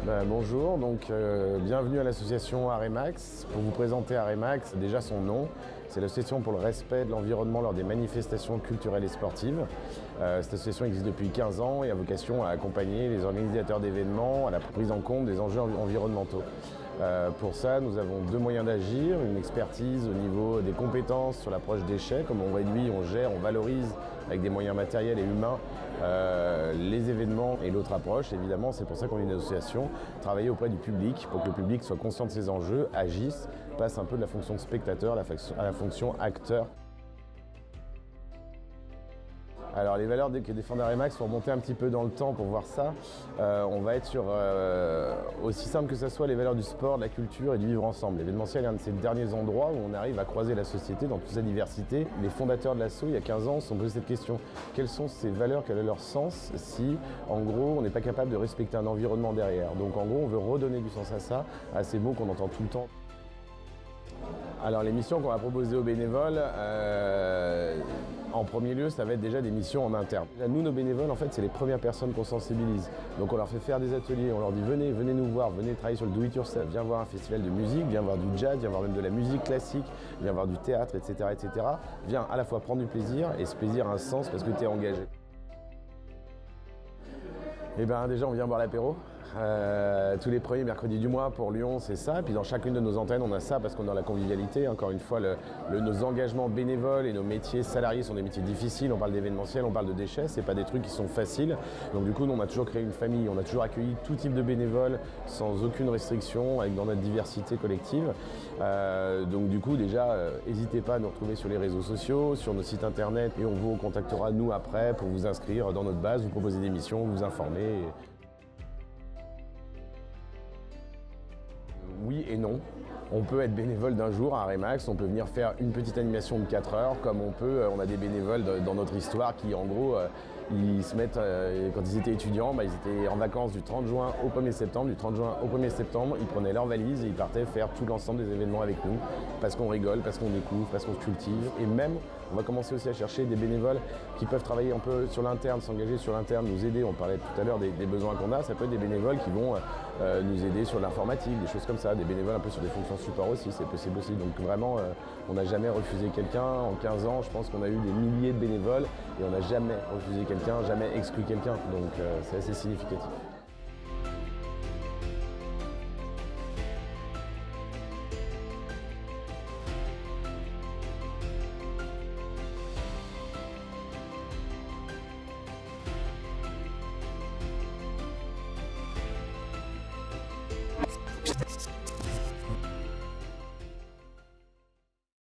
Bonjour, bienvenue à l'association Aremax. Pour vous présenter Aremax, déjà son nom, c'est l'association pour le respect de l'environnement lors des manifestations culturelles et sportives. Cette association existe depuis 15 ans et a vocation à accompagner les organisateurs d'événements à la prise en compte des enjeux environnementaux. Pour ça, nous avons deux moyens d'agir, une expertise au niveau des compétences sur l'approche déchets, comme on réduit, on gère, on valorise avec des moyens matériels et humains les événements, et l'autre approche, évidemment, c'est pour ça qu'on est une association, travailler auprès du public pour que le public soit conscient de ses enjeux, agisse, passe un peu de la fonction de spectateur à la fonction acteur. Alors les valeurs que défend Aremax, faut remonter un petit peu dans le temps pour voir ça. On va être sur, aussi simple que ça soit, les valeurs du sport, de la culture et du vivre ensemble. L'événementiel est un de ces derniers endroits où on arrive à croiser la société dans toute sa diversité. Les fondateurs de l'asso, il y a 15 ans, se sont posé cette question. Quelles sont ces valeurs, quel est leur sens si, en gros, on n'est pas capable de respecter un environnement derrière? Donc en gros, on veut redonner du sens à ça, à ces mots qu'on entend tout le temps. Alors les missions qu'on va proposer aux bénévoles, en premier lieu, ça va être déjà des missions en interne. Nous, nos bénévoles, en fait, c'est les premières personnes qu'on sensibilise. Donc on leur fait faire des ateliers, on leur dit venez nous voir, venez travailler sur le do-it-yourself, viens voir un festival de musique, viens voir du jazz, viens voir même de la musique classique, viens voir du théâtre, etc., etc. Viens à la fois prendre du plaisir et ce plaisir a un sens parce que tu es engagé. Eh bien déjà, on vient boire l'apéro. Tous les premiers mercredis du mois pour Lyon, c'est ça. Et puis dans chacune de nos antennes, on a ça parce qu'on est dans la convivialité. Encore une fois, nos engagements bénévoles et nos métiers salariés sont des métiers difficiles. On parle d'événementiel, on parle de déchets, c'est pas des trucs qui sont faciles. Donc du coup, nous, on a toujours créé une famille, on a toujours accueilli tout type de bénévoles sans aucune restriction, dans notre diversité collective. Donc du coup, déjà, n'hésitez pas à nous retrouver sur les réseaux sociaux, sur nos sites internet, et on vous contactera nous après pour vous inscrire dans notre base, vous proposer des missions, vous informer. Oui et non. On peut être bénévole d'un jour à Aremax, on peut venir faire une petite animation de 4 heures, comme on a des bénévoles dans notre histoire qui, en gros, ils se mettent, quand ils étaient étudiants, ils étaient en vacances du 30 juin au 1er septembre, du 30 juin au 1er septembre, ils prenaient leurs valises et ils partaient faire tout l'ensemble des événements avec nous, parce qu'on rigole, parce qu'on découvre, parce qu'on se cultive. Et même, on va commencer aussi à chercher des bénévoles qui peuvent travailler un peu sur l'interne, s'engager sur l'interne, nous aider. On parlait tout à l'heure des besoins qu'on a, ça peut être des bénévoles qui vont nous aider sur l'informatique, des choses comme ça, des bénévoles un peu sur des fonctions support aussi, c'est possible aussi. Donc vraiment, on n'a jamais refusé quelqu'un. En 15 ans, je pense qu'on a eu des milliers de bénévoles et on n'a jamais refusé quelqu'un, jamais exclu quelqu'un. Donc c'est assez significatif.